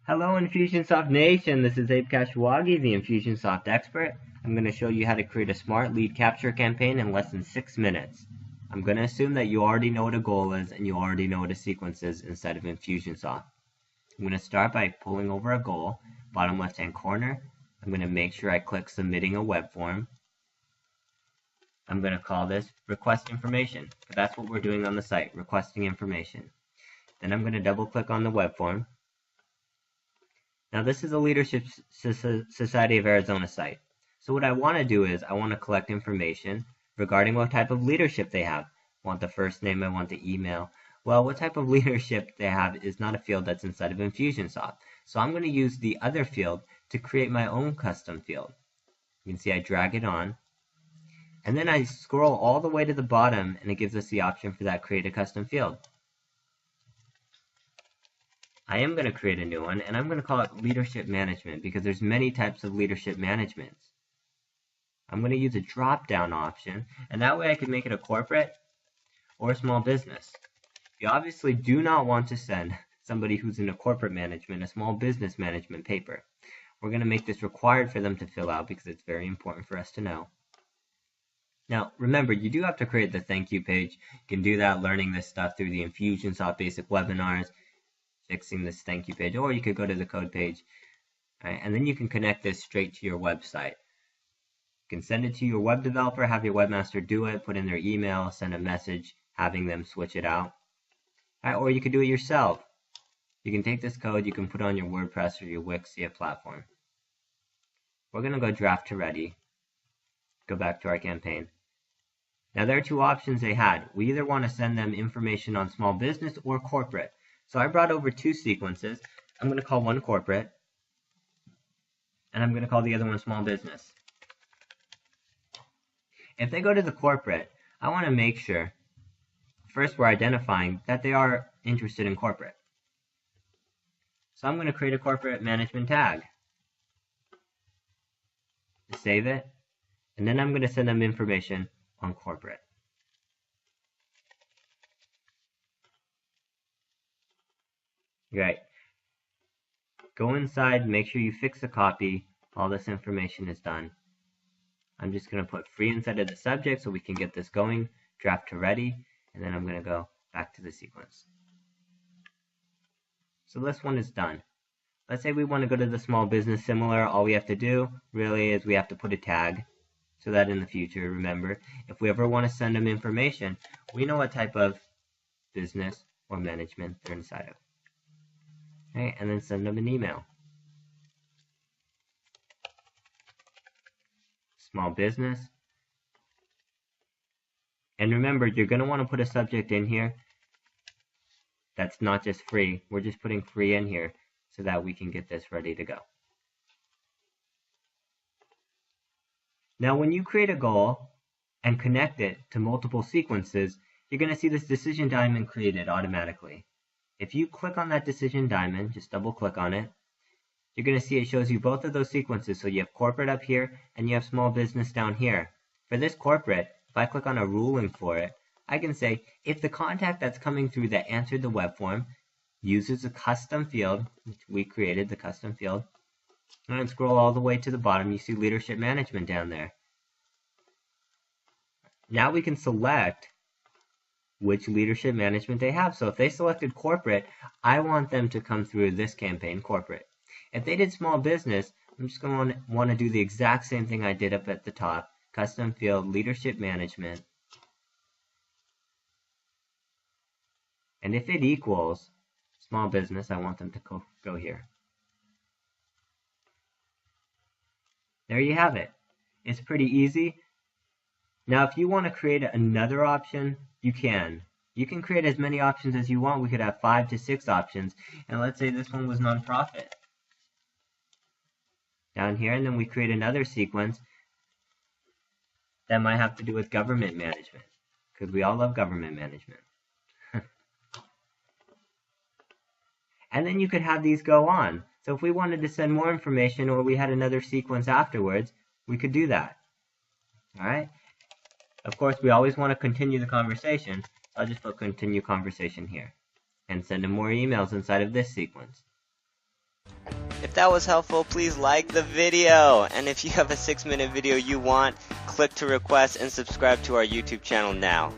Hello Infusionsoft Nation, this is Abe Kashwagi, the Infusionsoft expert. I'm going to show you how to create a smart lead capture campaign in less than 6 minutes. I'm going to assume that you already know what a goal is and you already know what a sequence is inside of Infusionsoft. I'm going to start by pulling over a goal, bottom left hand corner. I'm going to make sure I click submitting a web form. I'm going to call this request information, because that's what we're doing on the site, requesting information. Then I'm going to double click on the web form. Now this is a Leadership Society of Arizona site. So what I want to do is I want to collect information regarding what type of leadership they have. I want the first name, I want the email. Well, what type of leadership they have is not a field that's inside of Infusionsoft. So I'm going to use the other field to create my own custom field. You can see I drag it on. And then I scroll all the way to the bottom and it gives us the option for that create a custom field. I am going to create a new one, and I'm going to call it Leadership Management because there's many types of leadership managements. I'm going to use a drop-down option, and that way I can make it a corporate or a small business. You obviously do not want to send somebody who's in a corporate management a small business management paper. We're going to make this required for them to fill out because it's very important for us to know. Now, remember, you do have to create the thank you page. You can do that learning this stuff through the Infusionsoft basic webinars, fixing this thank you page, or you could go to the code page, right? And then you can connect this straight to your website. You can send it to your web developer, have your webmaster do it, put in their email, send a message, having them switch it out, right? Or you could do it yourself. You can take this code, you can put it on your WordPress or your Wix platform. We're going to go draft to ready, go back to our campaign. Now there are two options they had. We either want to send them information on small business or corporate. So I brought over two sequences. I'm going to call one corporate, and I'm going to call the other one small business. If they go to the corporate, I want to make sure, first we're identifying that they are interested in corporate. So I'm going to create a corporate management tag. Save it, and then I'm going to send them information on corporate. Right. Go inside, make sure you fix the copy. All this information is done. I'm just going to put free inside of the subject so we can get this going, draft to ready, and then I'm going to go back to the sequence. So this one is done. Let's say we want to go to the small business similar. All we have to do really is we have to put a tag so that in the future, remember, if we ever want to send them information, we know what type of business or management they're inside of. Okay, and then send them an email. Small business. And remember, you're going to want to put a subject in here that's not just free. We're just putting free in here so that we can get this ready to go. Now, when you create a goal and connect it to multiple sequences, you're going to see this decision diamond created automatically. If you click on that decision diamond, just double click on it, you're going to see it shows you both of those sequences. So you have corporate up here and you have small business down here. For this corporate, if I click on a ruling for it, I can say if the contact that's coming through that answered the web form uses a custom field, which we created, the custom field, and scroll all the way to the bottom, you see leadership management down there. Now we can select which leadership management they have. So if they selected corporate, I want them to come through this campaign, corporate. If they did small business, I'm just going to want to do the exact same thing I did up at the top, custom field, leadership management. And if it equals small business, I want them to go here. There you have it. It's pretty easy. Now, if you want to create another option, you can. You can create as many options as you want. We could have 5 to 6 options. And let's say this one was nonprofit. Down here, and then we create another sequence that might have to do with government management, because we all love government management. And then you could have these go on. So if we wanted to send more information or we had another sequence afterwards, we could do that. All right? Of course, we always want to continue the conversation. I'll just put continue conversation here and send them more emails inside of this sequence. If that was helpful, please like the video. And if you have a 6-minute video you want, click to request and subscribe to our YouTube channel now.